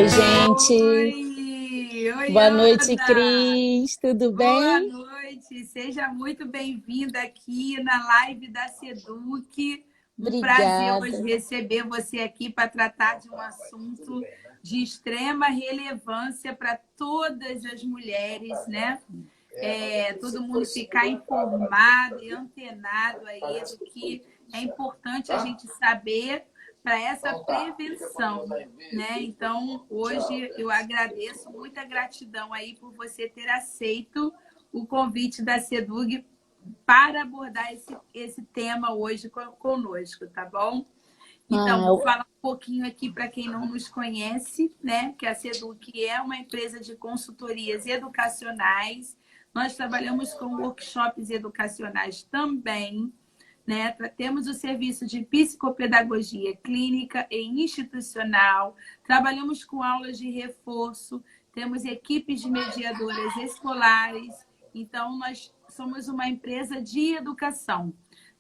Oi, gente. Oi, Boa noite, Ana. Cris. Tudo Boa bem? noite. Seja muito bem-vinda aqui na live da Seduc. Um prazer hoje Obrigada. receber você aqui para tratar de um assunto de extrema relevância para todas as mulheres, né? Todo mundo ficar informado e antenado aí do que é importante a gente saber para essa prevenção, né? Então, hoje eu agradeço, muita gratidão aí por você ter aceito o convite da Sedug para abordar esse tema hoje conosco, tá bom? Então, Ah, vou falar um pouquinho aqui para quem não nos conhece, né? Que a Seduc é uma empresa de consultorias educacionais. Nós trabalhamos com workshops educacionais também, né? Temos o serviço de psicopedagogia clínica e institucional, trabalhamos com aulas de reforço, temos equipes de mediadoras escolares. Então, nós somos uma empresa de educação.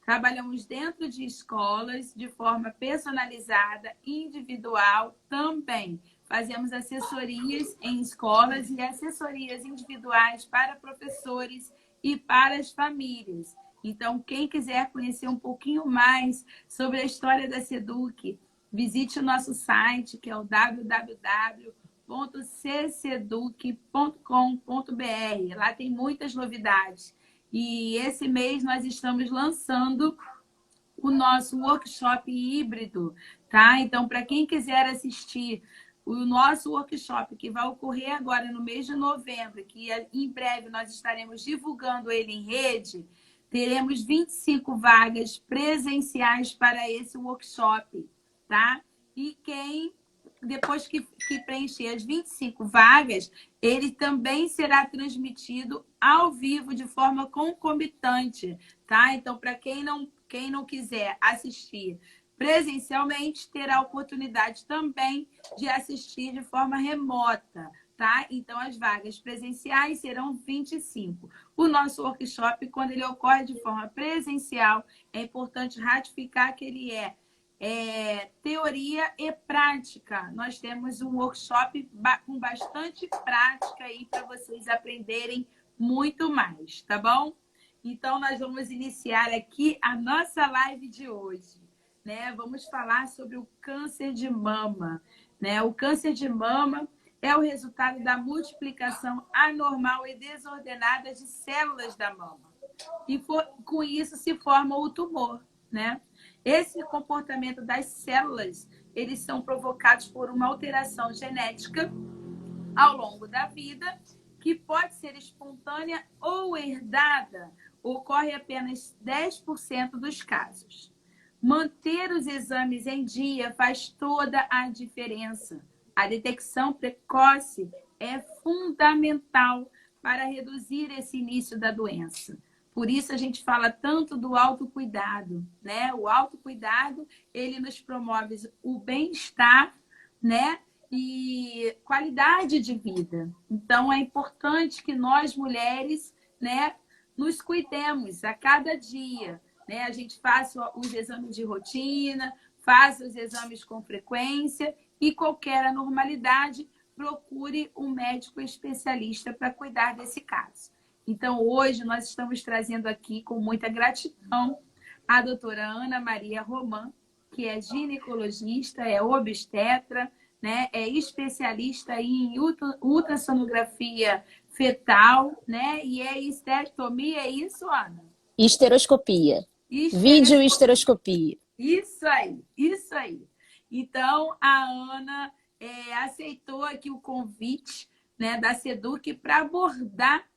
Trabalhamos dentro de escolas de forma personalizada, individual também. Fazemos assessorias em escolas e assessorias individuais para professores e para as famílias. Então, quem quiser conhecer um pouquinho mais sobre a história da Seduc, visite o nosso site, que é o www.cseduc.com.br. Lá tem muitas novidades. E esse mês nós estamos lançando o nosso workshop híbrido, tá? Então, para quem quiser assistir o nosso workshop, que vai ocorrer agora no mês de novembro, que em breve nós estaremos divulgando ele em rede, teremos 25 vagas presenciais para esse workshop, tá? E depois que preencher as 25 vagas, ele também será transmitido ao vivo de forma concomitante, tá? Então, para quem não quiser assistir presencialmente, terá a oportunidade também de assistir de forma remota, tá? Então, as vagas presenciais serão 25. O nosso workshop, quando ele ocorre de forma presencial, é importante ratificar que ele é teoria e prática. Nós temos um workshop com bastante prática aí para vocês aprenderem muito mais, tá bom? Então, nós vamos iniciar aqui a nossa live de hoje, né? Vamos falar sobre o câncer de mama, né? O câncer de mama é o resultado da multiplicação anormal e desordenada de células da mama. E com isso se forma o tumor, né? Esse comportamento das células, eles são provocados por uma alteração genética ao longo da vida, que pode ser espontânea ou herdada, ocorre apenas 10% dos casos. Manter os exames em dia faz toda a diferença. A detecção precoce é fundamental para reduzir esse início da doença. Por isso a gente fala tanto do autocuidado, né? O autocuidado, ele nos promove o bem-estar, né? E qualidade de vida. Então, é importante que nós, mulheres, né, nos cuidemos a cada dia, né? A gente faça os exames de rotina, faça os exames com frequência e qualquer anormalidade, procure um médico especialista para cuidar desse caso. Então, hoje nós estamos trazendo aqui com muita gratidão a doutora Ana Maria Roman, que é ginecologista, é obstetra, né? É especialista em ultrassonografia fetal, né? E é histerectomia, é isso, Ana? Esteroscopia. Vídeo Histerectomia. esteroscopia. Isso aí, isso aí. Então, a Ana aceitou aqui o convite, né, da Seduc para abordar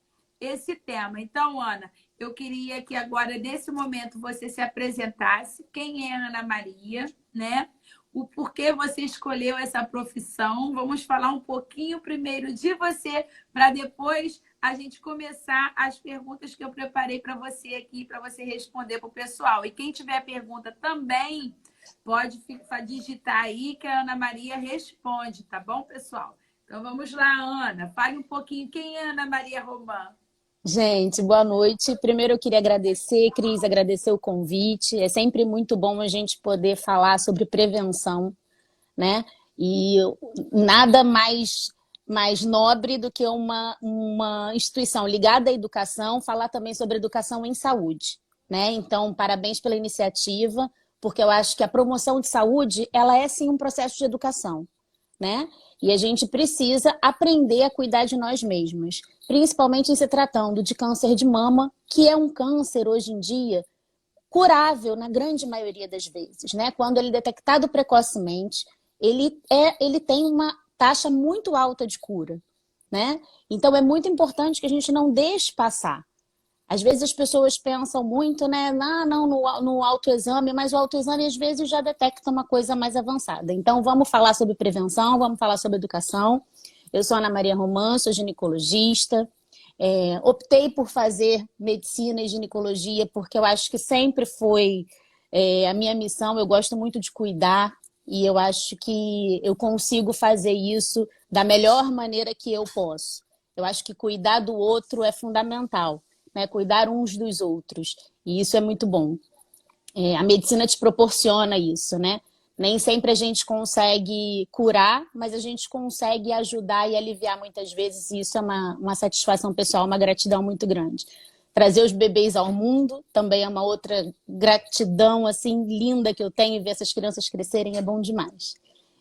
esse tema. Então, Ana, eu queria que agora, nesse momento, você se apresentasse. Quem é a Ana Maria, né? O porquê você escolheu essa profissão. Vamos falar um pouquinho primeiro de você, para depois a gente começar as perguntas que eu preparei para você aqui, para você responder para o pessoal. E quem tiver pergunta também, pode digitar aí que a Ana Maria responde, tá bom, pessoal? Então, vamos lá, Ana. Fale um pouquinho. Quem é a Ana Maria Román? Gente, boa noite. Primeiro eu queria agradecer, Cris, agradecer o convite. É sempre muito bom a gente poder falar sobre prevenção, né? E nada mais nobre do que uma instituição ligada à educação falar também sobre educação em saúde, né? Então, parabéns pela iniciativa, porque eu acho que a promoção de saúde, ela é sim um processo de educação, né? E a gente precisa aprender a cuidar de nós mesmos, principalmente em se tratando de câncer de mama, que é um câncer hoje em dia curável na grande maioria das vezes, né? Quando ele é detectado precocemente, ele tem uma taxa muito alta de cura, né? Então é muito importante que a gente não deixe passar. Às vezes as pessoas pensam muito, né? Ah, não, no autoexame, mas o autoexame às vezes já detecta uma coisa mais avançada. Então vamos falar sobre prevenção, vamos falar sobre educação. Eu sou Ana Maria Romã, sou ginecologista. Optei por fazer medicina e ginecologia porque eu acho que sempre foi a minha missão. Eu gosto muito de cuidar e eu acho que eu consigo fazer isso da melhor maneira que eu posso. Eu acho que cuidar do outro é fundamental, né? Cuidar uns dos outros. E isso é muito bom. A medicina te proporciona isso, né? Nem sempre a gente consegue curar, mas a gente consegue ajudar e aliviar muitas vezes. E isso é uma satisfação pessoal, uma gratidão muito grande. Trazer os bebês ao mundo também é uma outra gratidão assim linda que eu tenho. E ver essas crianças crescerem é bom demais.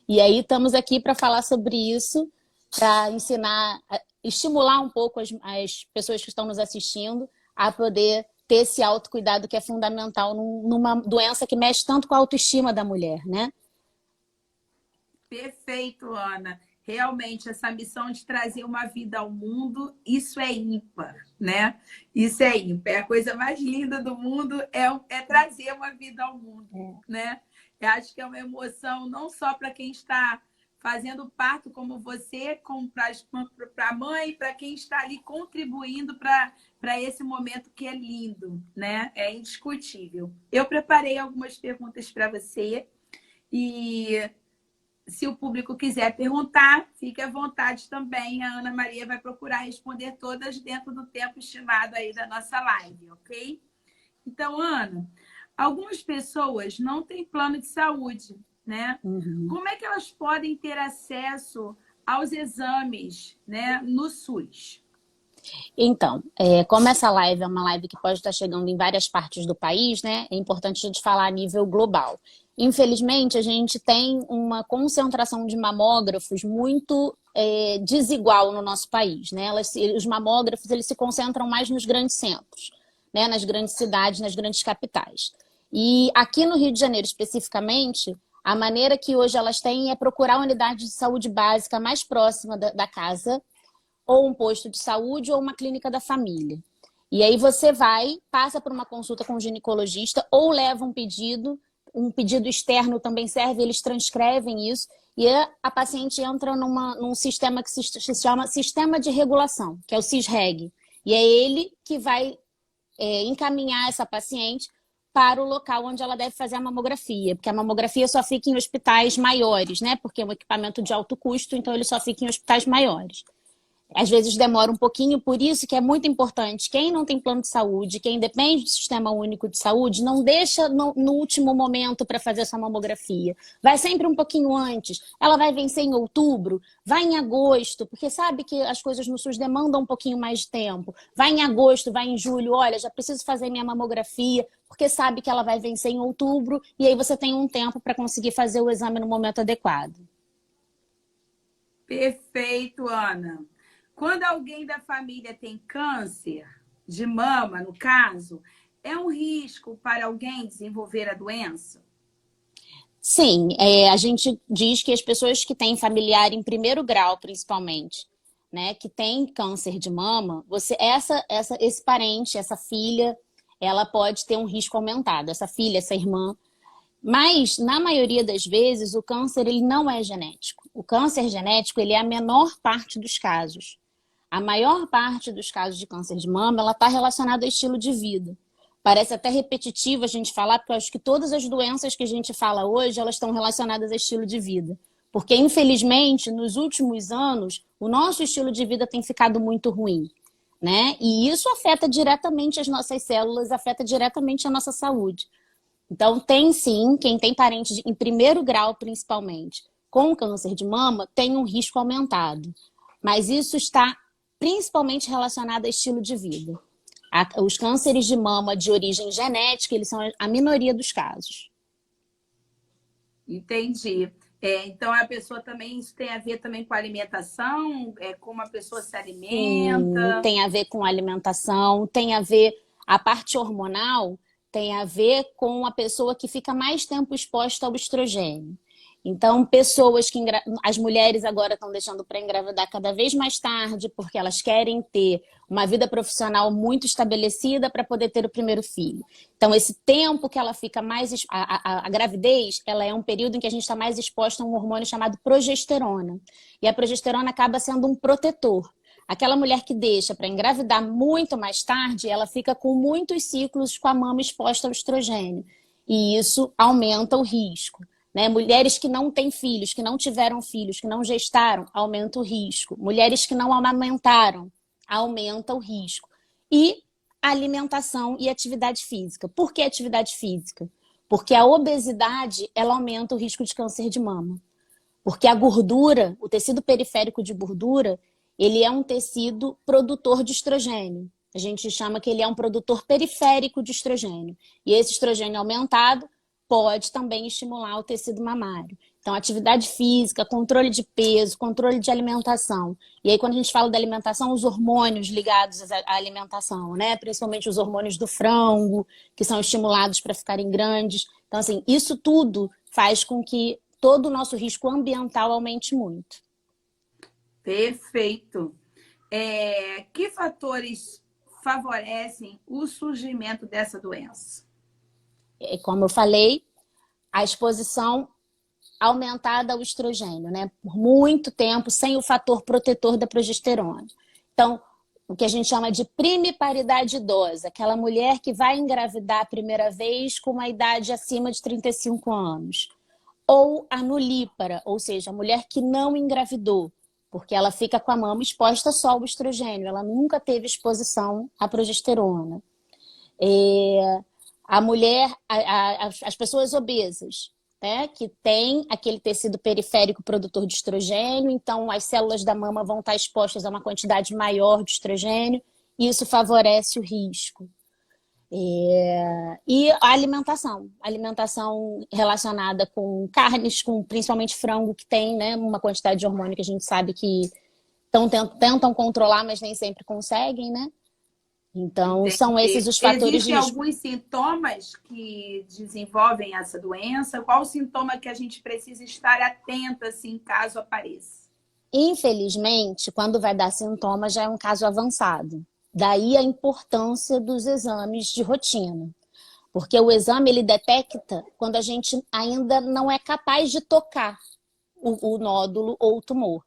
E aí estamos aqui para falar sobre isso, para ensinar, estimular um pouco as pessoas que estão nos assistindo a poder ter esse autocuidado que é fundamental numa doença que mexe tanto com a autoestima da mulher, né? Perfeito, Ana. Realmente, essa missão de trazer uma vida ao mundo, isso é ímpar, né? Isso é ímpar. A coisa mais linda do mundo é trazer uma vida ao mundo, né? Eu acho que é uma emoção não só para quem está fazendo parto como você, como para a mãe, para quem está ali contribuindo para esse momento que é lindo, né? É indiscutível. Eu preparei algumas perguntas para você e se o público quiser perguntar, fique à vontade também. A Ana Maria vai procurar responder todas dentro do tempo estimado aí da nossa live, ok? Então, Ana, algumas pessoas não têm plano de saúde, né? Uhum. Como é que elas podem ter acesso aos exames, né, no SUS? Então, como essa live é uma live que pode estar chegando em várias partes do país, né? É importante a gente falar a nível global. Infelizmente, a gente tem uma concentração de mamógrafos muito desigual no nosso país, né? Os mamógrafos eles se concentram mais nos grandes centros, né? Nas grandes cidades, nas grandes capitais. E aqui no Rio de Janeiro, especificamente, a maneira que hoje elas têm é procurar a unidade de saúde básica mais próxima da casa, ou um posto de saúde ou uma clínica da família. E aí você vai, passa por uma consulta com o ginecologista ou leva um pedido externo também serve, eles transcrevem isso e a paciente entra num sistema que se chama Sistema de Regulação, que é o CISREG. E é ele que vai encaminhar essa paciente para o local onde ela deve fazer a mamografia, porque a mamografia só fica em hospitais maiores, né? Porque é um equipamento de alto custo, então ele só fica em hospitais maiores. Às vezes demora um pouquinho, por isso que é muito importante. Quem não tem plano de saúde, quem depende do Sistema Único de Saúde, não deixa no último momento para fazer essa mamografia. Vai sempre um pouquinho antes. Ela vai vencer em outubro, vai em agosto, porque sabe que as coisas no SUS demandam um pouquinho mais de tempo. Vai em agosto, vai em julho, olha, já preciso fazer minha mamografia, porque sabe que ela vai vencer em outubro, e aí você tem um tempo para conseguir fazer o exame no momento adequado. Perfeito, Ana. Quando alguém da família tem câncer de mama, no caso, é um risco para alguém desenvolver a doença? Sim, a gente diz que as pessoas que têm familiar em primeiro grau, principalmente, né, que tem câncer de mama, esse parente, essa filha, ela pode ter um risco aumentado, essa filha, essa irmã. Mas, na maioria das vezes, o câncer ele não é genético. O câncer genético ele é a menor parte dos casos. A maior parte dos casos de câncer de mama, ela está relacionada ao estilo de vida. Parece até repetitivo a gente falar, porque eu acho que todas as doenças que a gente fala hoje, elas estão relacionadas ao estilo de vida. Porque, infelizmente, nos últimos anos, o nosso estilo de vida tem ficado muito ruim, né? E isso afeta diretamente as nossas células, afeta diretamente a nossa saúde. Então, tem sim, quem tem parentes em primeiro grau, principalmente, com câncer de mama têm um risco aumentado. Mas isso está principalmente relacionado a estilo de vida. Os cânceres de mama de origem genética, eles são a minoria dos casos. Entendi. Então, a pessoa também, isso tem a ver também com a alimentação, como a pessoa se alimenta? Sim, tem a ver com alimentação, tem a ver, a parte hormonal tem a ver com a pessoa que fica mais tempo exposta ao estrogênio. Então, pessoas que... As mulheres agora estão deixando para engravidar cada vez mais tarde, porque elas querem ter uma vida profissional muito estabelecida para poder ter o primeiro filho. Então, esse tempo que ela fica mais... A gravidez, ela é um período em que a gente está mais exposta a um hormônio chamado progesterona. E a progesterona acaba sendo um protetor. Aquela mulher que deixa para engravidar muito mais tarde, ela fica com muitos ciclos com a mama exposta ao estrogênio. E isso aumenta o risco. Né? Mulheres que não têm filhos, que não tiveram filhos, que não gestaram, aumenta o risco. Mulheres que não amamentaram, aumenta o risco. E alimentação e atividade física. Por que atividade física? Porque a obesidade, ela aumenta o risco de câncer de mama. Porque a gordura, o tecido periférico de gordura, ele é um tecido produtor de estrogênio. A gente chama que ele é um produtor periférico de estrogênio. E esse estrogênio aumentado pode também estimular o tecido mamário. Então, atividade física, controle de peso, controle de alimentação. E aí, quando a gente fala da alimentação, os hormônios ligados à alimentação, né? Principalmente os hormônios do frango, que são estimulados para ficarem grandes. Então, assim, isso tudo faz com que todo o nosso risco ambiental aumente muito. Perfeito. Que fatores favorecem o surgimento dessa doença? Como eu falei, a exposição aumentada ao estrogênio, né? Por muito tempo, sem o fator protetor da progesterona. Então, o que a gente chama de primiparidade idosa, aquela mulher que vai engravidar a primeira vez com uma idade acima de 35 anos. Ou a nulípara, ou seja, a mulher que não engravidou, porque ela fica com a mama exposta só ao estrogênio, ela nunca teve exposição à progesterona. A mulher, as pessoas obesas, né, que tem aquele tecido periférico produtor de estrogênio, então as células da mama vão estar expostas a uma quantidade maior de estrogênio, e isso favorece o risco. E a alimentação relacionada com carnes, com principalmente frango, que tem, né, uma quantidade de hormônio que a gente sabe que tentam controlar, mas nem sempre conseguem, né? Então, Entendi. são esses os fatores de Existem risco. alguns sintomas que desenvolvem essa doença? Qual o sintoma que a gente precisa estar atenta, assim, caso apareça? Infelizmente, quando vai dar sintoma, já é um caso avançado. Daí a importância dos exames de rotina. Porque o exame, ele detecta quando a gente ainda não é capaz de tocar o nódulo ou o tumor.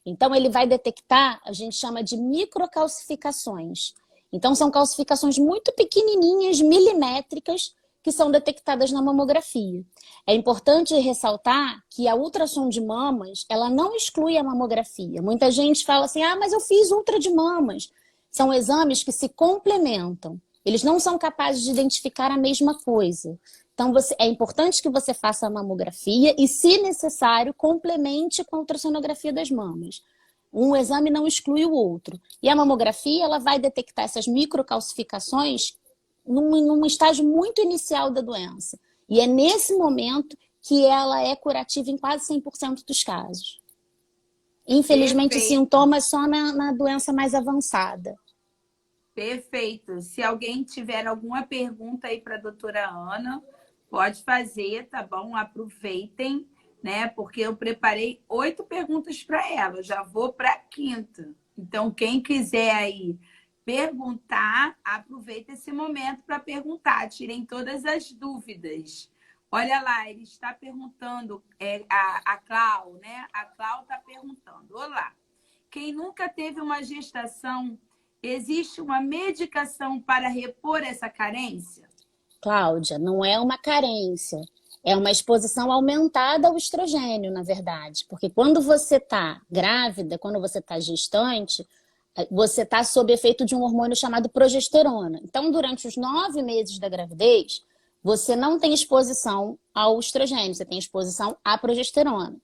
Então, ele vai detectar, a gente chama de microcalcificações. Então, são calcificações muito pequenininhas, milimétricas, que são detectadas na mamografia. É importante ressaltar que a ultrassom de mamas, ela não exclui a mamografia. Muita gente fala assim, mas eu fiz ultra de mamas. São exames que se complementam. Eles não são capazes de identificar a mesma coisa. Então, é importante que você faça a mamografia e, se necessário, complemente com a ultrassonografia das mamas. Um exame não exclui o outro. E a mamografia, ela vai detectar essas microcalcificações num estágio muito inicial da doença. E é nesse momento que ela é curativa em quase 100% dos casos. Infelizmente, Perfeito. sintomas só na doença mais avançada. Perfeito. Se alguém tiver alguma pergunta aí para a doutora Ana, pode fazer, tá bom? Aproveitem, né? Porque eu preparei 8 perguntas para ela. Já vou para a 5ª. Então, quem quiser aí perguntar, aproveita esse momento para perguntar. Tirem todas as dúvidas. Olha lá, ele está perguntando, a Clau, né? A Clau está perguntando. Olá, quem nunca teve uma gestação, existe uma medicação para repor essa carência? Cláudia, não é uma carência. É uma exposição aumentada ao estrogênio, na verdade. Porque quando você está grávida, quando você está gestante, você está sob efeito de um hormônio chamado progesterona. Então, durante os 9 meses da gravidez, você não tem exposição ao estrogênio, você tem exposição à progesterona.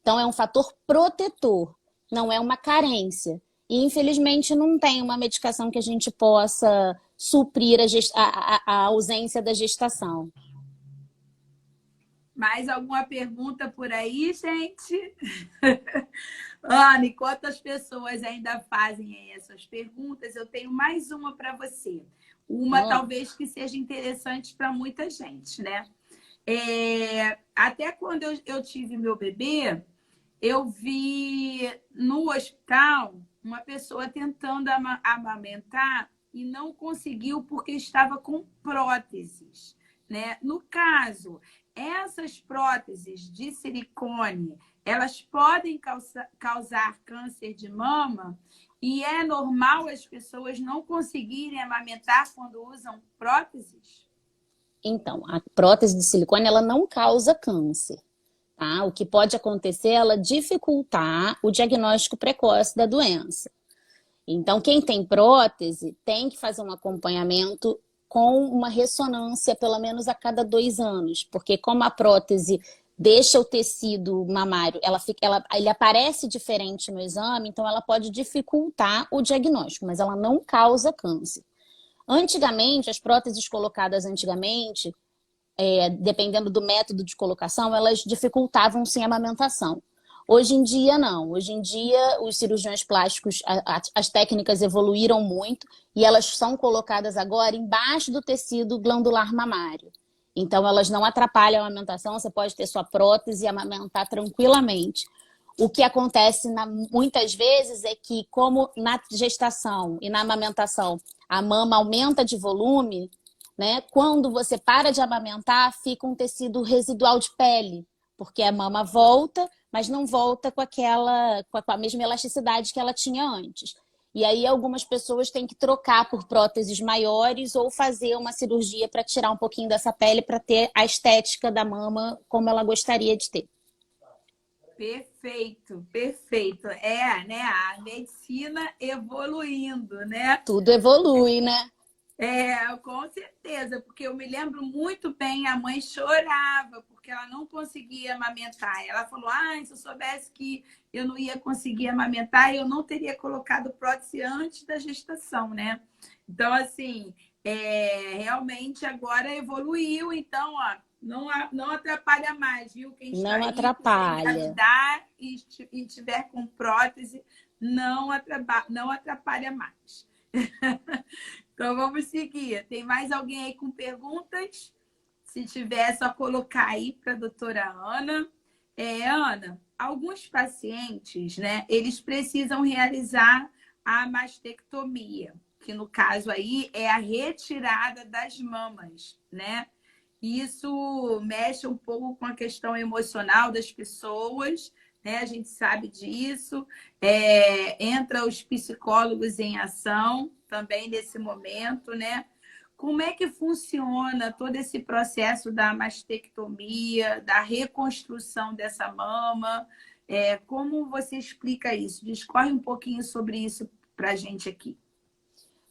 Então, é um fator protetor, não é uma carência. E, infelizmente, não tem uma medicação que a gente possa suprir a ausência da gestação. Mais alguma pergunta por aí, gente? Ana, enquanto as pessoas ainda fazem essas perguntas, eu tenho mais uma para você. Uma talvez que seja interessante para muita gente, né? Até quando eu tive meu bebê, eu vi no hospital uma pessoa tentando amamentar e não conseguiu porque estava com próteses, né? No caso, essas próteses de silicone, elas podem causar câncer de mama e é normal as pessoas não conseguirem amamentar quando usam próteses? Então, a prótese de silicone, ela não causa câncer. Tá? O que pode acontecer é ela dificultar o diagnóstico precoce da doença. Então, quem tem prótese tem que fazer um acompanhamento com uma ressonância pelo menos a cada 2 anos, porque como a prótese deixa o tecido mamário, ele aparece diferente no exame, então ela pode dificultar o diagnóstico, mas ela não causa câncer. Antigamente, as próteses colocadas antigamente, dependendo do método de colocação, elas dificultavam sim a amamentação. Hoje em dia, não. Hoje em dia, os cirurgiões plásticos, as técnicas evoluíram muito e elas são colocadas agora embaixo do tecido glandular mamário. Então, elas não atrapalham a amamentação, você pode ter sua prótese e amamentar tranquilamente. O que acontece muitas vezes é que, como na gestação e na amamentação, a mama aumenta de volume, né? Quando você para de amamentar, fica um tecido residual de pele, porque a mama volta, mas não volta com a mesma elasticidade que ela tinha antes. E aí algumas pessoas têm que trocar por próteses maiores ou fazer uma cirurgia para tirar um pouquinho dessa pele para ter a estética da mama como ela gostaria de ter. Perfeito, perfeito. Né? A medicina evoluindo, né? Tudo evolui, né? Com certeza, porque eu me lembro muito bem, a mãe chorava porque ela não conseguia amamentar. Ela falou, se eu soubesse que eu não ia conseguir amamentar, eu não teria colocado prótese antes da gestação, né? Então, assim, realmente agora evoluiu, então, ó, não atrapalha mais, viu? Quem está Não aí, atrapalha. quiser engravidar e tiver com prótese, não atrapalha mais. Então, vamos seguir. Tem mais alguém aí com perguntas? Se tiver, é só colocar aí para a doutora Ana. Ana, alguns pacientes, né, eles precisam realizar a mastectomia, que no caso aí é a retirada das mamas, né? Isso mexe um pouco com a questão emocional das pessoas, né? A gente sabe disso. Entra os psicólogos em ação também nesse momento, né? Como é que funciona todo esse processo da mastectomia, da reconstrução dessa mama? Como você explica isso? Discorre um pouquinho sobre isso para a gente aqui.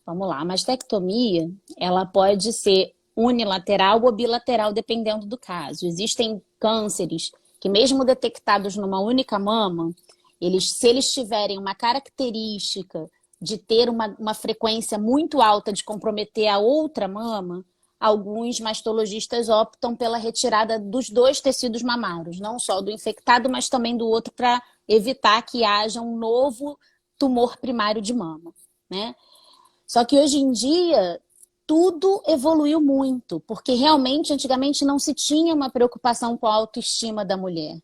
Vamos lá. A mastectomia, ela pode ser unilateral ou bilateral, dependendo do caso. Existem cânceres que, mesmo detectados numa única mama, se eles tiverem uma característica de ter uma frequência muito alta de comprometer a outra mama, alguns mastologistas optam pela retirada dos 2 tecidos mamários, não só do infectado, mas também do outro, para evitar que haja um novo tumor primário de mama, né? Só que hoje em dia tudo evoluiu muito, porque realmente antigamente não se tinha uma preocupação com a autoestima da mulher.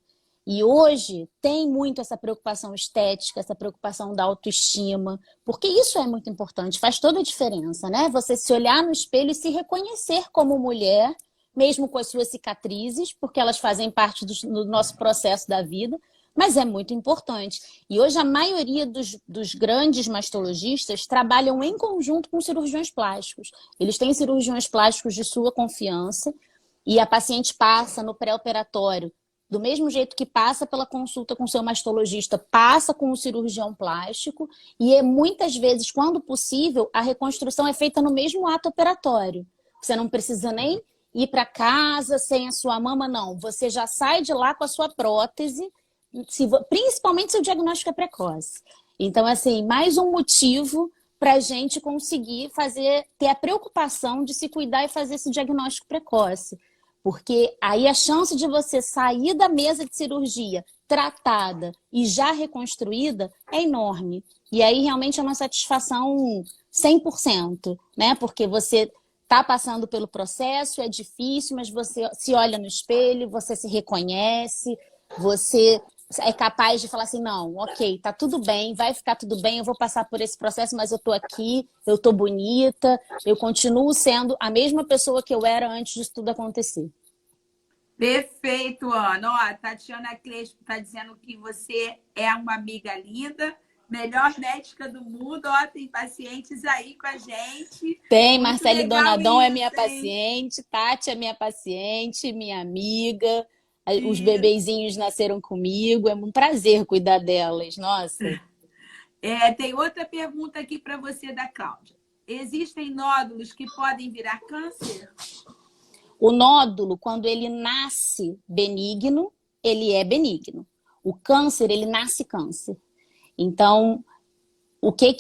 E hoje tem muito essa preocupação estética, essa preocupação da autoestima, porque isso é muito importante, faz toda a diferença, né? Você se olhar no espelho e se reconhecer como mulher, mesmo com as suas cicatrizes, porque elas fazem parte do nosso processo da vida, mas é muito importante. E hoje a maioria dos grandes mastologistas trabalham em conjunto com cirurgiões plásticos. Eles têm cirurgiões plásticos de sua confiança e a paciente passa no pré-operatório do mesmo jeito que passa pela consulta com o seu mastologista, passa com o cirurgião plástico e muitas vezes, quando possível, a reconstrução é feita no mesmo ato operatório. Você não precisa nem ir para casa sem a sua mama, não. Você já sai de lá com a sua prótese principalmente se o diagnóstico é precoce. Então, assim, mais um motivo para a gente conseguir ter a preocupação de se cuidar e fazer esse diagnóstico precoce. Porque aí a chance de você sair da mesa de cirurgia tratada e já reconstruída é enorme. E aí realmente é uma satisfação 100%, né? Porque você está passando pelo processo, é difícil, mas você se olha no espelho, você se reconhece, você é capaz de falar assim, não, ok, tá tudo bem, vai ficar tudo bem, eu vou passar por esse processo, mas eu tô aqui, eu tô bonita, eu continuo sendo a mesma pessoa que eu era antes disso tudo acontecer. Perfeito, Ana. Ó, a Tatiana Crespo está dizendo que você é uma amiga linda, melhor médica do mundo. Ó, tem pacientes aí com a gente. Tem, Muito Marcele legal Donadon é isso, minha hein? paciente, Tati é minha paciente, minha amiga. Os Isso. bebezinhos nasceram comigo, é um prazer cuidar delas, nossa. Tem outra pergunta aqui para você, da Cláudia. Existem nódulos que podem virar câncer? O nódulo, quando ele nasce benigno, ele é benigno. O câncer, ele nasce câncer. Então, o que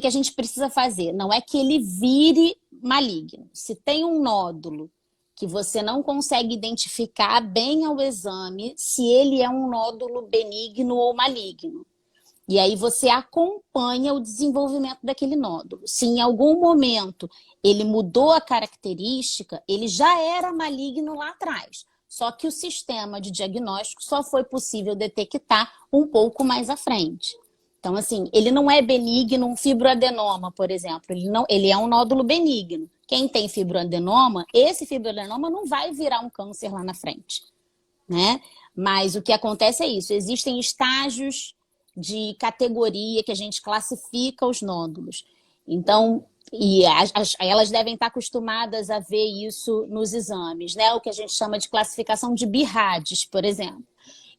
a gente precisa fazer? Não é que ele vire maligno. Se tem um nódulo que você não consegue identificar bem ao exame se ele é um nódulo benigno ou maligno. E aí você acompanha o desenvolvimento daquele nódulo. Se em algum momento ele mudou a característica, ele já era maligno lá atrás. Só que o sistema de diagnóstico só foi possível detectar um pouco mais à frente. Então, assim, ele não é benigno, um fibroadenoma, por exemplo. Ele é um nódulo benigno. Quem tem fibroadenoma, esse fibroadenoma não vai virar um câncer lá na frente, né? Mas o que acontece é isso. Existem estágios de categoria que a gente classifica os nódulos. Então, elas devem estar acostumadas a ver isso nos exames, né? O que a gente chama de classificação de BIRADS, por exemplo.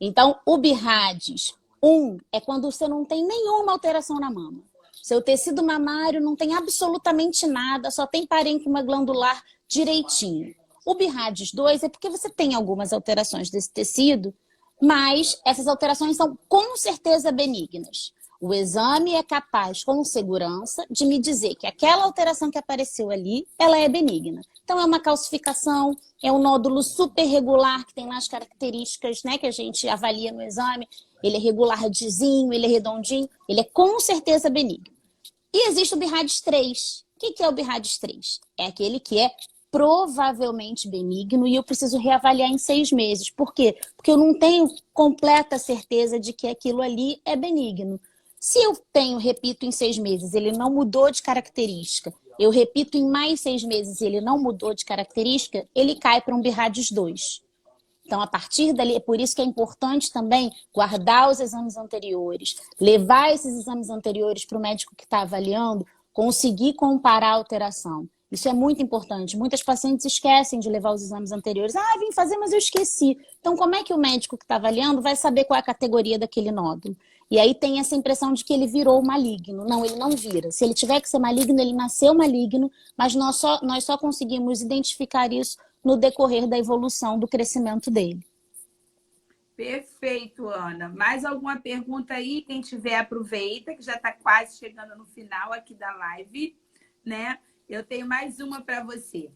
Então, o BIRADS 1 é quando você não tem nenhuma alteração na mama. Seu tecido mamário não tem absolutamente nada, só tem parênquima glandular direitinho. O BIRADS 2 é porque você tem algumas alterações desse tecido, mas essas alterações são com certeza benignas. O exame é capaz, com segurança, de me dizer que aquela alteração que apareceu ali, ela é benigna. Então, é uma calcificação, é um nódulo super regular, que tem lá as características, né, que a gente avalia no exame. Ele é regularzinho, ele é redondinho, ele é com certeza benigno. E existe o BIRADS 3. O que é o BIRADS 3? É aquele que é provavelmente benigno e eu preciso reavaliar em 6 meses. Por quê? Porque eu não tenho completa certeza de que aquilo ali é benigno. Se eu tenho, repito, em 6 meses, ele não mudou de característica, eu repito em mais 6 meses e ele não mudou de característica, ele cai para um BIRADS 2. Então, a partir dali, é por isso que é importante também guardar os exames anteriores, levar esses exames anteriores para o médico que está avaliando, conseguir comparar a alteração. Isso é muito importante. Muitas pacientes esquecem de levar os exames anteriores. Ah, vim fazer, mas eu esqueci. Então, como é que o médico que está avaliando vai saber qual é a categoria daquele nódulo? E aí tem essa impressão de que ele virou maligno. Não, ele não vira. Se ele tiver que ser maligno, ele nasceu maligno, mas nós só conseguimos identificar isso no decorrer da evolução do crescimento dele. Perfeito, Ana. Mais alguma pergunta aí? Quem tiver, aproveita, que já está quase chegando no final aqui da live, né? Eu tenho mais uma para você.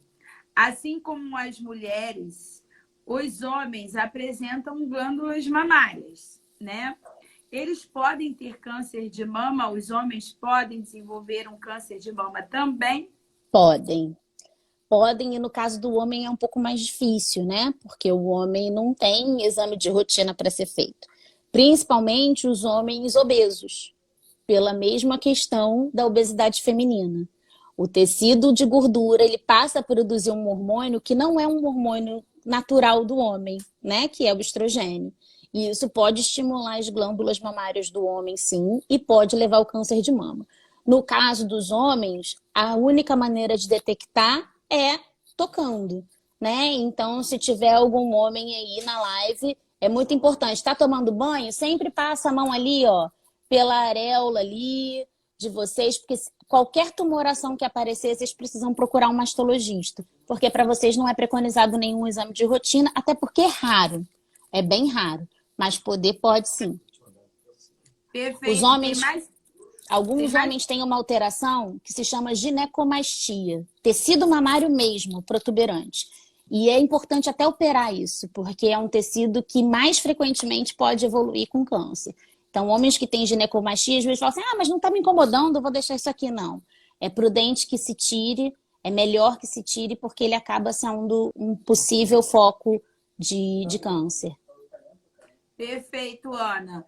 Assim como as mulheres, os homens apresentam glândulas mamárias, né? Eles podem ter câncer de mama? Os homens podem desenvolver um câncer de mama também? Podem. Podem, e no caso do homem é um pouco mais difícil, né? Porque o homem não tem exame de rotina para ser feito. Principalmente os homens obesos, pela mesma questão da obesidade feminina. O tecido de gordura, ele passa a produzir um hormônio que não é um hormônio natural do homem, né? Que é o estrogênio. E isso pode estimular as glândulas mamárias do homem, sim, e pode levar ao câncer de mama. No caso dos homens, a única maneira de detectar é tocando, né? Então, se tiver algum homem aí na live, é muito importante. Está tomando banho? Sempre passa a mão ali, ó, pela areola ali de vocês, porque qualquer tumoração que aparecer, vocês precisam procurar um mastologista, porque para vocês não é preconizado nenhum exame de rotina, até porque é raro, é bem raro. mas poder pode sim. Perfeito. Os homens, Tem alguns mais? homens têm uma alteração que se chama ginecomastia, tecido mamário mesmo, protuberante. E é importante até operar isso, porque é um tecido que mais frequentemente pode evoluir com câncer. Então, homens que têm ginecomastia, às vezes falam assim, mas não está me incomodando, eu vou deixar isso aqui. Não. É prudente que se tire, é melhor que se tire, porque ele acaba sendo um possível foco de câncer. Perfeito, Ana.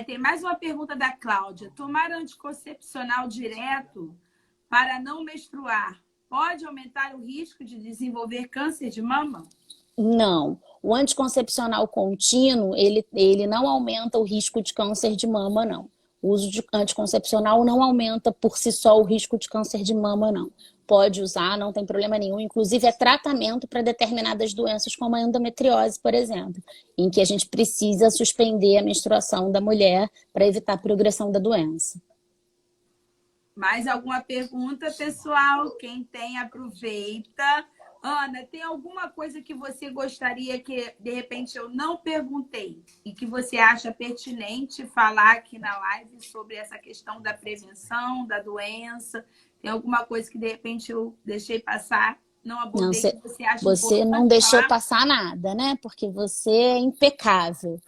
Tem mais uma pergunta da Cláudia. Tomar anticoncepcional direto para não menstruar pode aumentar o risco de desenvolver câncer de mama? Não. O anticoncepcional contínuo, ele não aumenta o risco de câncer de mama, não. O uso de anticoncepcional não aumenta por si só o risco de câncer de mama, não. Pode usar, não tem problema nenhum. Inclusive, é tratamento para determinadas doenças, como a endometriose, por exemplo, em que a gente precisa suspender a menstruação da mulher para evitar a progressão da doença. Mais alguma pergunta, pessoal? Quem tem, aproveita. Ana, tem alguma coisa que você gostaria que, de repente, eu não perguntei e que você acha pertinente falar aqui na live sobre essa questão da prevenção, da doença? Tem alguma coisa que, de repente, eu deixei passar, não abordei, que você acha você não importante deixou falar? passar nada, né? Porque você é impecável.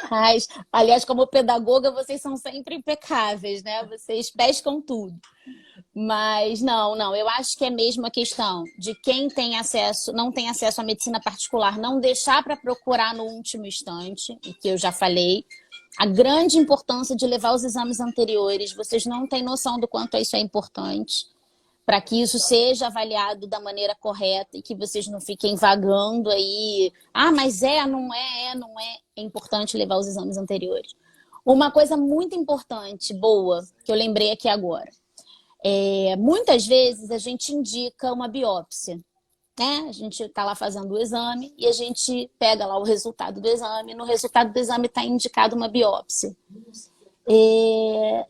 Mas, aliás, como pedagoga, vocês são sempre impecáveis, né? Vocês pescam tudo. Mas não, eu acho que é mesmo a questão de quem tem acesso, não tem acesso à medicina particular, não deixar para procurar no último instante, o que eu já falei. A grande importância de levar os exames anteriores, vocês não têm noção do quanto isso é importante, para que isso seja avaliado da maneira correta e que vocês não fiquem vagando aí. Mas não é, não é. É importante levar os exames anteriores. Uma coisa muito importante, boa, que eu lembrei aqui agora. Muitas vezes a gente indica uma biópsia, né? A gente está lá fazendo o exame e a gente pega lá o resultado do exame. No resultado do exame está indicado uma biópsia.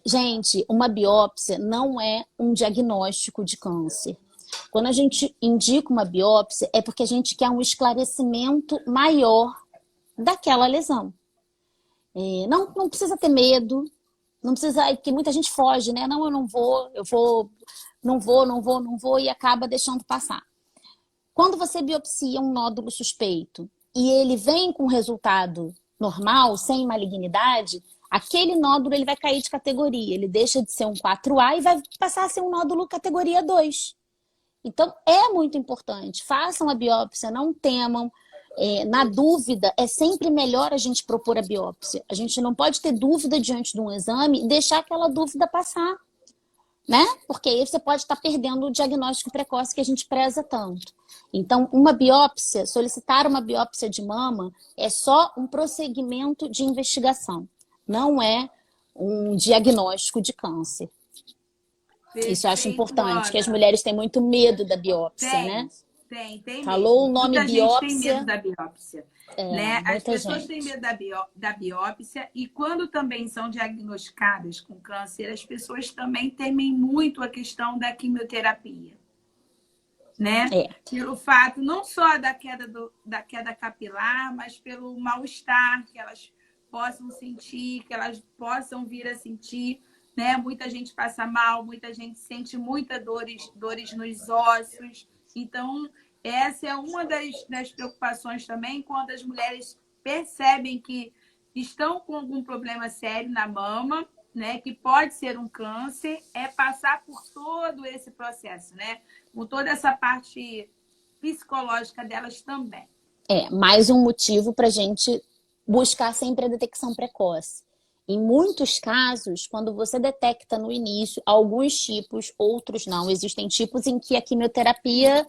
Gente, uma biópsia não é um diagnóstico de câncer. Quando a gente indica uma biópsia, é porque a gente quer um esclarecimento maior daquela lesão. Não precisa ter medo, não precisa, porque muita gente foge, né? Não, eu não vou, não vou e acaba deixando passar. Quando você biopsia um nódulo suspeito e ele vem com resultado normal, sem malignidade, aquele nódulo ele vai cair de categoria. Ele deixa de ser um 4A e vai passar a ser um nódulo categoria 2. Então, é muito importante. Façam a biópsia, não temam. Na dúvida, é sempre melhor a gente propor a biópsia. A gente não pode ter dúvida diante de um exame e deixar aquela dúvida passar, né? Porque aí você pode estar perdendo o diagnóstico precoce que a gente preza tanto. Então, uma biópsia, solicitar uma biópsia de mama é só um prosseguimento de investigação. Não é um diagnóstico de câncer. Perfeito, isso eu acho importante, Ana. que as mulheres têm muito medo da biópsia, né? Tem Falou mesmo. o nome Muita biópsia. gente tem medo da biópsia. Né? As Muita pessoas gente. têm medo da biópsia e quando também são diagnosticadas com câncer, as pessoas também temem muito a questão da quimioterapia. Né? Pelo fato não só da queda capilar, mas pelo mal-estar que elas possam sentir, que elas possam vir a sentir. Né? Muita gente passa mal, muita gente sente muitas dores nos ossos. Então, essa é uma das preocupações também quando as mulheres percebem que estão com algum problema sério na mama, né, que pode ser um câncer, é passar por todo esse processo, né? Com toda essa parte psicológica delas também. Mais um motivo para a gente buscar sempre a detecção precoce. Em muitos casos, quando você detecta no início alguns tipos, outros não. Existem tipos em que a quimioterapia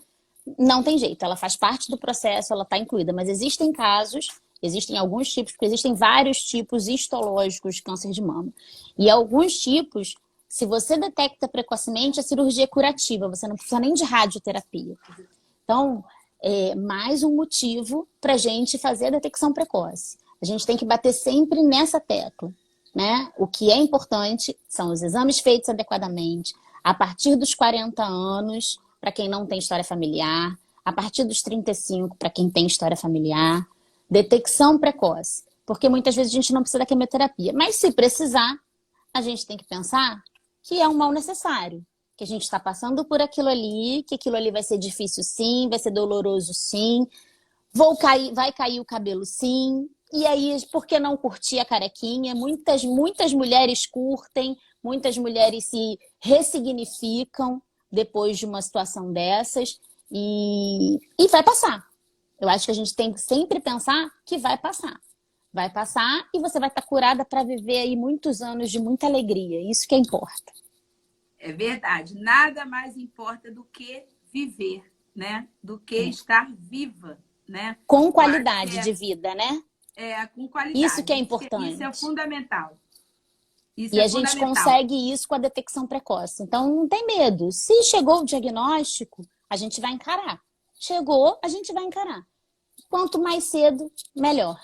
não tem jeito, ela faz parte do processo, ela está incluída. Mas existem casos, existem alguns tipos, porque existem vários tipos histológicos de câncer de mama. E alguns tipos, se você detecta precocemente, a cirurgia é curativa, você não precisa nem de radioterapia. Então, mais um motivo para a gente fazer a detecção precoce. A gente tem que bater sempre nessa tecla, né? O que é importante são os exames feitos adequadamente, a partir dos 40 anos, para quem não tem história familiar, a partir dos 35, para quem tem história familiar. Detecção precoce. porque muitas vezes a gente não precisa da quimioterapia. Mas se precisar, a gente tem que pensar que é um mal necessário, que a gente está passando por aquilo ali, que aquilo ali vai ser difícil sim, vai ser doloroso sim, vai cair o cabelo sim. E aí, por que não curtir a carequinha? Muitas mulheres curtem, muitas mulheres se ressignificam depois de uma situação dessas e vai passar. Eu acho que a gente tem que sempre pensar que vai passar. Vai passar e você vai estar curada para viver aí muitos anos de muita alegria. Isso que importa. É verdade. Nada mais importa do que viver, né? Do que estar viva, né? Com Eu acho qualidade de vida, né? com Isso que qualidade. é Isso é importante. fundamental. Isso E é a gente fundamental. consegue isso com a detecção precoce. Então, não tem medo. Se chegou o diagnóstico, a gente vai encarar. Chegou, a gente vai encarar. Quanto mais cedo, melhor.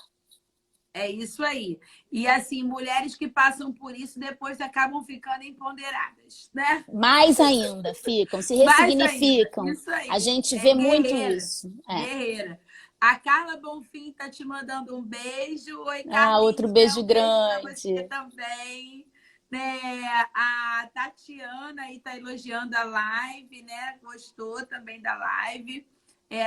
É isso aí. E assim, mulheres que passam por isso depois acabam ficando empoderadas, né? Mais ainda, ficam, se Mais ainda. ressignificam. Isso A aí. gente É vê muito guerreira. isso. Guerreira. A Carla Bonfim tá te mandando um beijo. Oi, Outro Carlinhos, né? beijo Um beijo para você grande. também. Né? A Tatiana aí tá elogiando a live, né? Gostou também da live.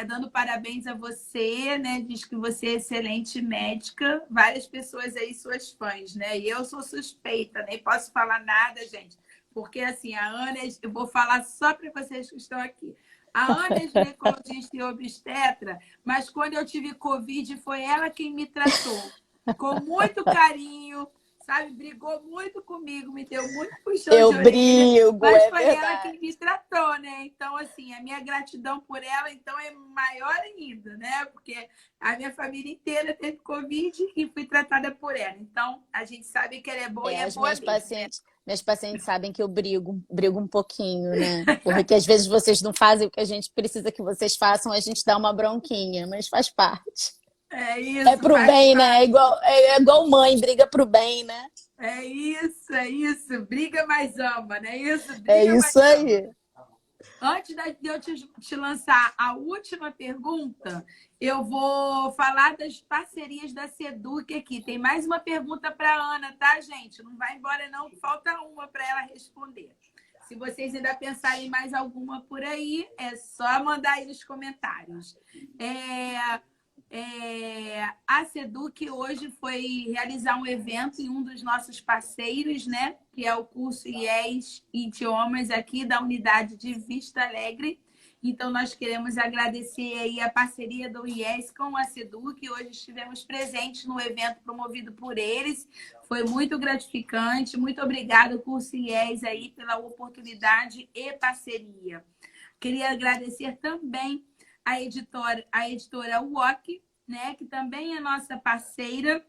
Dando parabéns a você, né? Diz que você é excelente médica. Várias pessoas aí, suas fãs, né? E eu sou suspeita, nem posso falar nada, gente. Porque, assim, a Ana, eu vou falar só para vocês que estão aqui. A Ana é ginecologista e obstetra, mas quando eu tive Covid, foi ela quem me tratou. Com muito carinho, sabe? Brigou muito comigo, me deu muito puxão Eu de orelha, brigo, mas é foi ela quem verdade. me tratou, né? Então, assim, a minha gratidão por ela, então, é maior ainda, né? Porque a minha família inteira teve Covid e fui tratada por ela. Então, a gente sabe que ela é boa e é As boa mesmo, né? minhas pacientes sabem que eu brigo um pouquinho, né? Porque às vezes vocês não fazem o que a gente precisa que vocês façam, a gente dá uma bronquinha, mas faz parte. É É isso, pro faz bem, né? parte. É igual mãe, briga pro bem, né? É isso, é isso. Briga mais ama, não é isso? É Briga mais isso ama. aí. Antes de eu te lançar a última pergunta, eu vou falar das parcerias da Seduc aqui. Tem mais uma pergunta para a Ana, tá, gente? Não vai embora, não. Falta uma para ela responder. Se vocês ainda pensarem em mais alguma por aí, é só mandar aí nos comentários. A Seduc hoje foi realizar um evento em um dos nossos parceiros, né? Que é o curso IES Idiomas aqui da unidade de Vista Alegre. Então, nós queremos agradecer aí a parceria do IES com a Seduc. Hoje estivemos presentes no evento promovido por eles. Foi muito gratificante. Muito obrigada, curso IES, aí, pela oportunidade e parceria. Queria agradecer também a editora UOC, né, que também é nossa parceira.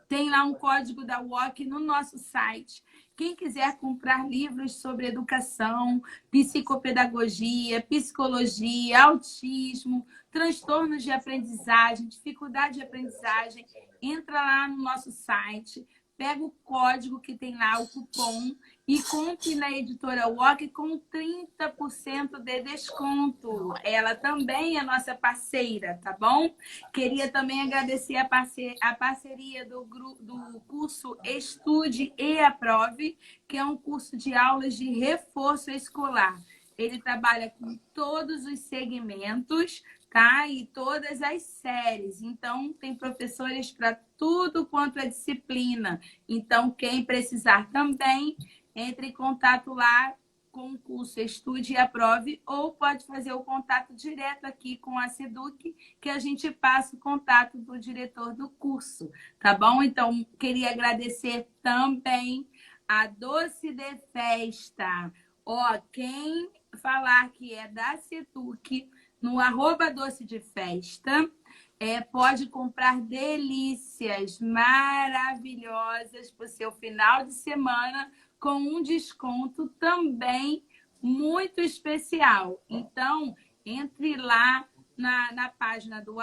Tem lá um código da UOC no nosso site. Quem quiser comprar livros sobre educação, psicopedagogia, psicologia, autismo, transtornos de aprendizagem, dificuldade de aprendizagem, entra lá no nosso site, pega o código que tem lá, o cupom, e compre na editora UOC com 30% de desconto. Ela também é nossa parceira, tá bom? Queria também agradecer a parceria do curso Estude e Aprove, que é um curso de aulas de reforço escolar. Ele trabalha com todos os segmentos, tá? E todas as séries. Então, tem professores para tudo quanto é disciplina. Então, quem precisar também, entre em contato lá com o curso Estude e Aprove, ou pode fazer o contato direto aqui com a Seduc, que a gente passa o contato do diretor do curso, tá bom? Então, queria agradecer também a Doce de Festa. Ó, quem falar que é da Seduc, no @doce de festa, pode comprar delícias maravilhosas para o seu final de semana, com um desconto também muito especial. Então, entre lá na página do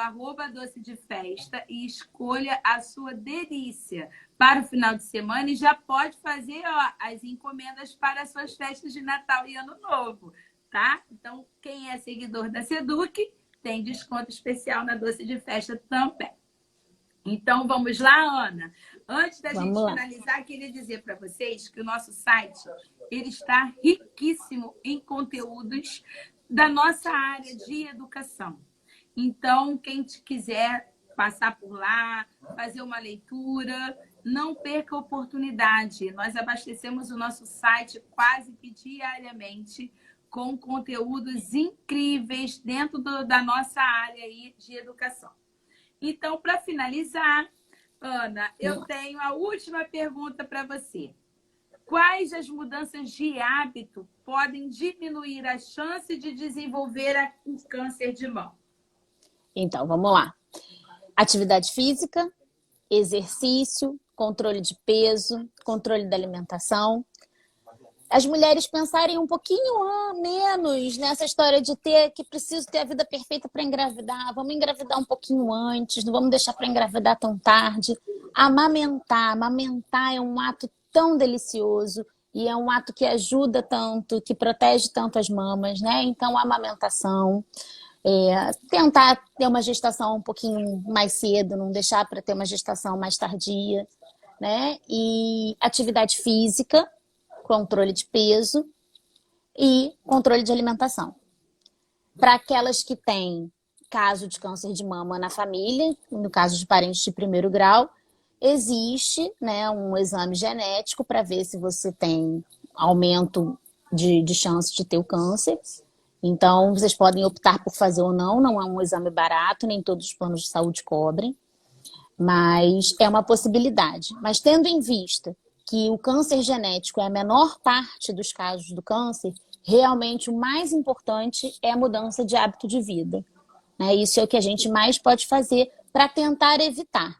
@doce de festa e escolha a sua delícia para o final de semana e já pode fazer as encomendas para as suas festas de Natal e Ano Novo, tá? Então, quem é seguidor da Seduc tem desconto especial na Doce de Festa também. Então, vamos lá, Ana? Antes da gente Vamos lá. finalizar, queria dizer para vocês que o nosso site ele está riquíssimo em conteúdos da nossa área de educação. Então, quem quiser passar por lá, fazer uma leitura, não perca a oportunidade. Nós abastecemos o nosso site quase que diariamente com conteúdos incríveis dentro da nossa área aí de educação. Então, para finalizar, Ana, eu tenho a última pergunta para você. Quais as mudanças de hábito podem diminuir a chance de desenvolver o câncer de mama? Então, vamos lá. Atividade física, exercício, controle de peso, controle da alimentação. As mulheres pensarem um pouquinho menos nessa história de que preciso ter a vida perfeita para engravidar. Vamos engravidar um pouquinho antes, não vamos deixar para engravidar tão tarde. Amamentar é um ato tão delicioso e é um ato que ajuda tanto, que protege tanto as mamas, né? Então, a amamentação, tentar ter uma gestação um pouquinho mais cedo, não deixar para ter uma gestação mais tardia, né? E atividade física, controle de peso e controle de alimentação. Para aquelas que têm caso de câncer de mama na família, no caso de parentes de primeiro grau, existe, né, um exame genético para ver se você tem aumento de chance de ter o câncer. Então, vocês podem optar por fazer ou não. Não é um exame barato, nem todos os planos de saúde cobrem, mas é uma possibilidade. Mas tendo em vista que o câncer genético é a menor parte dos casos do câncer, realmente o mais importante é a mudança de hábito de vida. Né? Isso é o que a gente mais pode fazer para tentar evitar.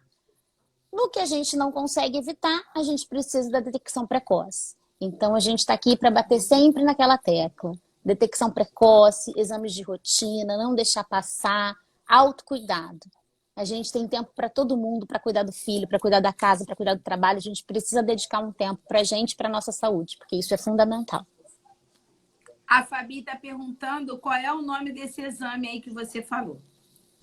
No que a gente não consegue evitar, a gente precisa da detecção precoce. Então, a gente está aqui para bater sempre naquela tecla. Detecção precoce, exames de rotina, não deixar passar, autocuidado. A gente tem tempo para todo mundo, para cuidar do filho, para cuidar da casa, para cuidar do trabalho. A gente precisa dedicar um tempo para a gente, para a nossa saúde, porque isso é fundamental. A Fabi está perguntando qual é o nome desse exame aí que você falou.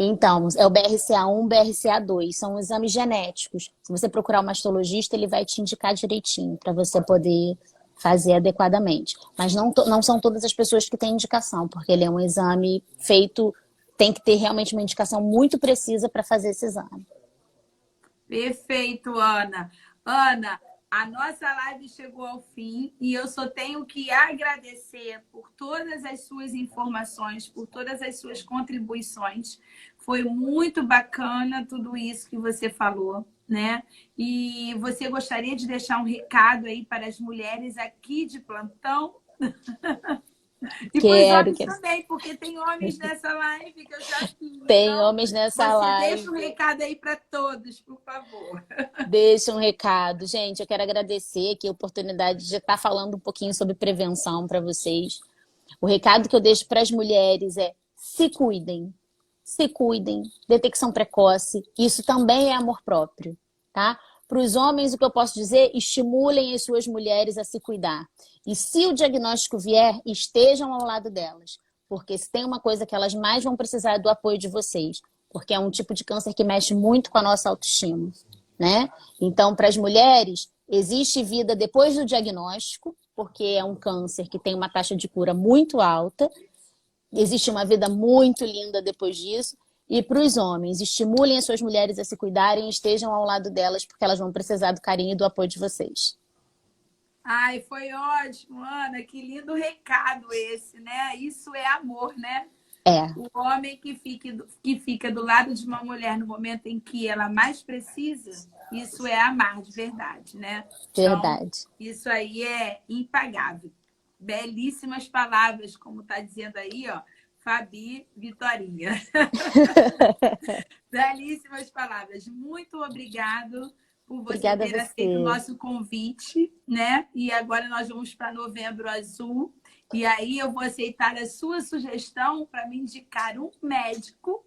Então, é o BRCA1, BRCA2, são exames genéticos. Se você procurar um mastologista, ele vai te indicar direitinho para você poder fazer adequadamente. Mas não são todas as pessoas que têm indicação, porque ele é um exame feito, tem que ter realmente uma indicação muito precisa para fazer esse exame. Perfeito, Ana. Ana, a nossa live chegou ao fim e eu só tenho que agradecer por todas as suas informações, por todas as suas contribuições. Foi muito bacana tudo isso que você falou, né? E você gostaria de deixar um recado aí para as mulheres aqui de plantão? E para os homens também, porque tem homens nessa live que eu já fiz. Tem então, homens nessa live. Deixa um recado aí para todos, por favor. Deixa um recado. Gente, eu quero agradecer aqui a oportunidade de estar falando um pouquinho sobre prevenção para vocês. O recado que eu deixo para as mulheres é: se cuidem. Se cuidem. Detecção precoce. Isso também é amor próprio, tá? Para os homens, o que eu posso dizer? Estimulem as suas mulheres a se cuidar. E se o diagnóstico vier, estejam ao lado delas. Porque se tem uma coisa que elas mais vão precisar é do apoio de vocês. Porque é um tipo de câncer que mexe muito com a nossa autoestima, né? Então, para as mulheres, existe vida depois do diagnóstico, porque é um câncer que tem uma taxa de cura muito alta. Existe uma vida muito linda depois disso. E para os homens, estimulem as suas mulheres a se cuidarem e estejam ao lado delas, porque elas vão precisar do carinho e do apoio de vocês. Ai, foi ótimo, Ana. Que lindo recado esse, né? Isso é amor, né? É. O homem que fica do lado de uma mulher no momento em que ela mais precisa, isso é amar de verdade, né? Verdade. Então, isso aí é impagável. Belíssimas palavras, como está dizendo aí, ó. Fabi Vitorinha. Belíssimas palavras. Muito obrigado por você ter aceito o nosso convite, né? E agora nós vamos para Novembro Azul. E aí eu vou aceitar a sua sugestão para me indicar um médico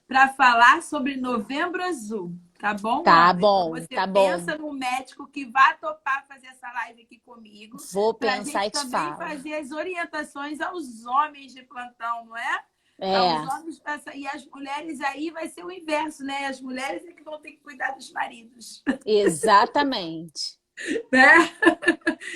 para falar sobre Novembro Azul. Tá bom? Tá bom, então tá bom. Você pensa no médico que vai topar fazer essa live aqui comigo. Vou pensar e te falo. Para a gente também fazer as orientações aos homens de plantão, não é? É, Os homens e as mulheres aí vai ser o inverso, né? As mulheres é que vão ter que cuidar dos maridos, exatamente. né?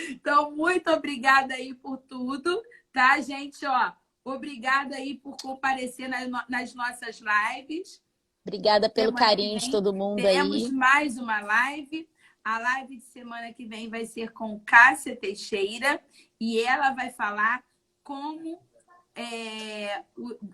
Então, muito obrigada aí por tudo, tá, gente? Ó, obrigada aí por comparecer nas nossas lives. Obrigada pelo Semana que carinho de vem todo mundo teremos aí. mais uma live. A live de semana que vem vai ser com Cássia Teixeira e ela vai falar como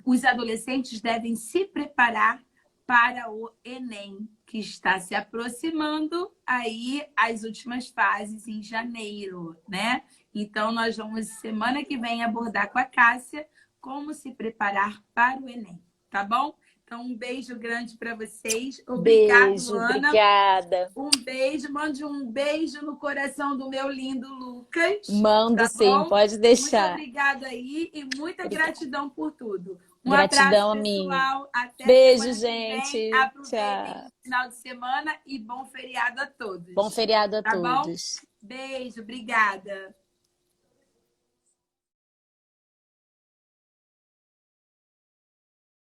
os adolescentes devem se preparar para o Enem, que está se aproximando aí as últimas fases em janeiro, né? Então, nós vamos, semana que vem, abordar com a Cássia como se preparar para o Enem, tá bom? Então, um beijo grande para vocês. Obrigado, Beijo, Ana. obrigada. Um beijo. Mande um beijo no coração do meu lindo Lucas, Mando tá sim, bom? pode Muito deixar. obrigada aí e muita Obrigada. gratidão por tudo. Um abraço, Gratidão a mim. pessoal. Até Beijo, semana que vem. gente. Aproveitem Tchau. o final de semana e bom feriado a Bom todos. feriado a Tá bom? todos. Beijo, obrigada.